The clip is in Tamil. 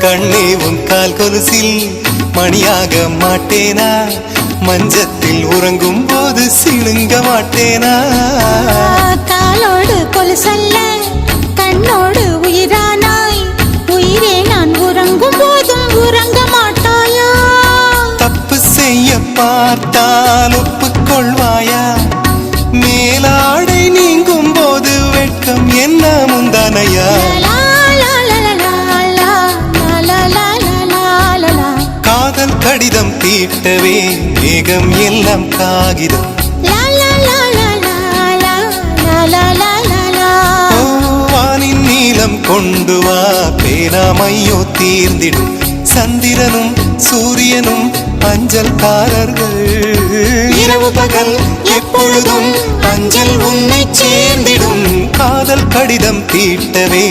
கண்ணே உன் கால் கொலுசில் மணியாக மாட்டேனா, மஞ்சத்தில் உறங்கும் போது சிணுங்க மாட்டேனா. காலோடு கொலுசல்ல கண்ணோடு உயிரானாய், உயிரே நான் உறங்கும் போதும் உறங்க மாட்டாயா. தப்பு செய்ய பார்த்தால் ஒப்புக்கொள்வாயா, மேலாடை நீங்கும் போது வெட்கம் என்ன முந்தானையா. காதல் கடிதம் தீட்டவே மேகம் எல்லாம் காகிதம், வானின் நீளம் கொண்டு வா பேராமையோ தீர்ந்திடும். சந்திரனும் சூரியனும் அஞ்சல்காரர்கள், இரவு பகல் எப்பொழுதும் அஞ்சல் உன்னை சேர்ந்திடும். காதல் கடிதம் தீட்டவே